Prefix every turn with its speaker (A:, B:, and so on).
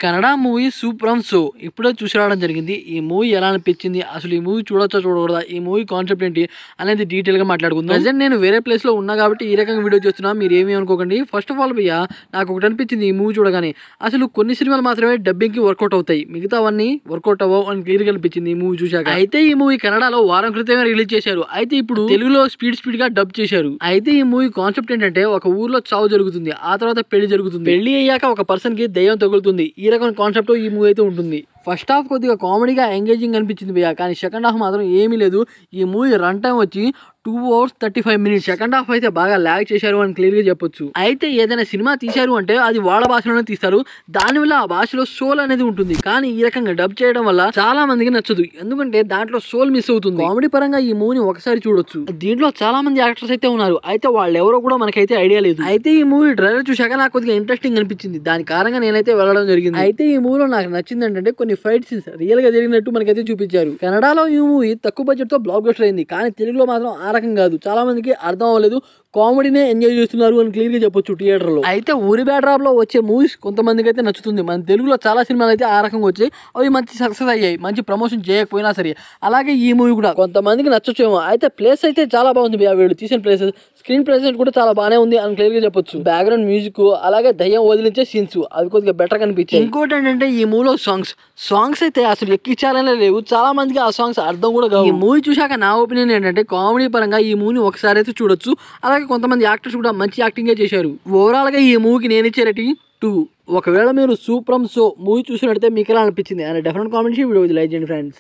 A: Kannada movie super so ఇప్పుడే చూసి రావడం జరిగింది. ఈ మూవీ ఎలా అనిపించింది, అసలు ఈ మూవీ చూడొచ్చా చూడకూడదా, ఈ మూవీ కాన్సెప్ట్ ఏంటి అనేది డీటెయిల్గా మాట్లాడుకుందాం. ప్రజెంట్ నేను వేరే ప్లేస్లో ఉన్నా కాబట్టి ఈ రకంగా వీడియో చేస్తున్నా, మీరు ఏమీ అనుకోకండి. ఫస్ట్ ఆఫ్ ఆల్ భయ్య నాకు ఒకటి అనిపించింది ఈ మూవీ చూడగానే, అసలు కొన్ని సినిమాలు మాత్రమే డబ్బింగ్కి వర్కౌట్ అవుతాయి, మిగతావన్నీ వర్కౌట్ అవ్వవు అని క్లియర్గా అనిపించింది ఈ మూవీ చూశాక. అయితే ఈ మూవీ కన్నడలో వారం క్రితమే రిలీజ్ చేశారు, అయితే ఇప్పుడు తెలుగులో స్పీడ్ గా డబ్ చేశారు. అయితే ఈ మూవీ కాన్సెప్ట్ ఏంటంటే, ఒక ఊర్లో చావు జరుగుతుంది, ఆ తర్వాత పెళ్లి జరుగుతుంది, పెళ్లి అయ్యాక ఒక పర్సన్ కి దయ్యం తగులుతుంది. ఈ రకమైన కాన్సెప్ట్ ఈ మూవీ అయితే ఉంటుంది. ఫస్ట్ హాఫ్ కొద్దిగా కామెడీగా ఎంగేజింగ్ అనిపించింది భయ్య, కానీ సెకండ్ హాఫ్ మాత్రం ఏమీ లేదు. ఈ మూవీ రన్ టైం వచ్చి 2 hours 35 minutes. సెకండ్ హాఫ్ అయితే బాగా ల్యాగ్ చేశారు అని క్లియర్గా చెప్పొచ్చు. అయితే ఏదైనా సినిమా తీశారు అంటే అది వాళ్ళ భాషలోనే తీస్తారు, దానివల్ల ఆ భాషలో సోల్ అనేది ఉంటుంది. కానీ ఈ రకంగా డబ్ చేయడం వల్ల చాలా మందికి నచ్చదు, ఎందుకంటే దాంట్లో సోల్ మిస్ అవుతుంది. కామెడీ పరంగా ఈ మూవీని ఒకసారి చూడొచ్చు. దీంట్లో చాలా మంది యాక్టర్స్ అయితే ఉన్నారు, అయితే వాళ్ళు ఎవరో కూడా మనకైతే ఐడియా లేదు. అయితే ఈ మూవీ ట్రైలర్ చూశాక నాకు కొద్దిగా ఇంట్రెస్టింగ్ అనిపించింది, దాని కారణంగా నేనైతే వెళ్ళడం జరిగింది. అయితే ఈ మూవీలో నాకు నచ్చింది ఏంటంటే, కొన్ని ఫైట్ సీన్స్ రియల్ గా జరిగినట్టు మనకైతే చూపించారు. కన్నడలో ఈ మూవీ తక్కువ బడ్జెట్ తో బ్లాక్ బస్టర్ అయింది, కానీ తెలుగులో మాత్రం ఆ రకం కాదు. చాలా మందికి అర్థం అవ్వలేదు, కామెడీనే ఎంజాయ్ చేస్తున్నారు అని క్లియర్ గా చెప్పొచ్చు థియేటర్ లో. అయితే ఊరి బ్యాడ్రాప్ లో వచ్చే మూవీస్ కొంతమందికి అయితే నచ్చుతుంది. మన తెలుగులో చాలా సినిమాలు అయితే ఆ రకంగా వచ్చాయి, అవి మంచి సక్సెస్ అయ్యాయి, మంచి ప్రమోషన్ చేయకపోయినా సరే. అలాగే ఈ మూవీ కూడా కొంతమందికి నచ్చొచ్చేమో. అయితే ప్లేస్ అయితే చాలా బాగుంది, వీళ్ళు తీసిన ప్లేసెస్, స్క్రీన్ ప్రెజెంట్ కూడా చాలా బాగానే ఉంది అని క్లియర్ గా చెప్పొచ్చు. బ్యాక్గ్రౌండ్ మ్యూజిక్ అలాగే దయ్యం వదిలించే సీన్స్ అవి కొద్దిగా బెటర్ కనిపించాయి. ఇంకోటి ఏంటంటే, ఈ మూవీలో సాంగ్స్ అయితే అసలు ఎక్కించాలనే లేవు, చాలా మందికి ఆ సాంగ్స్ అర్థం కూడా కావు. ఈ మూవీ చూశాక నా ఒపీనియన్ ఏంటంటే, కామెడీ పరంగా ఈ మూవీని ఒకసారి అయితే చూడొచ్చు. అలాగే కొంతమంది యాక్టర్స్ కూడా మంచి యాక్టింగే చేశారు. ఓవరాల్ గా ఈ మూవీకి నేను ఇచ్చే రేటింగ్ 2. ఒకవేళ మీరు సూపర్ సో మూవీ చూసినట్టయితే మీకు ఎలా అనిపించింది అని డెఫినెట్ కామెంట్ చేసి వీడియో లైక్ చేయండి ఫ్రెండ్స్.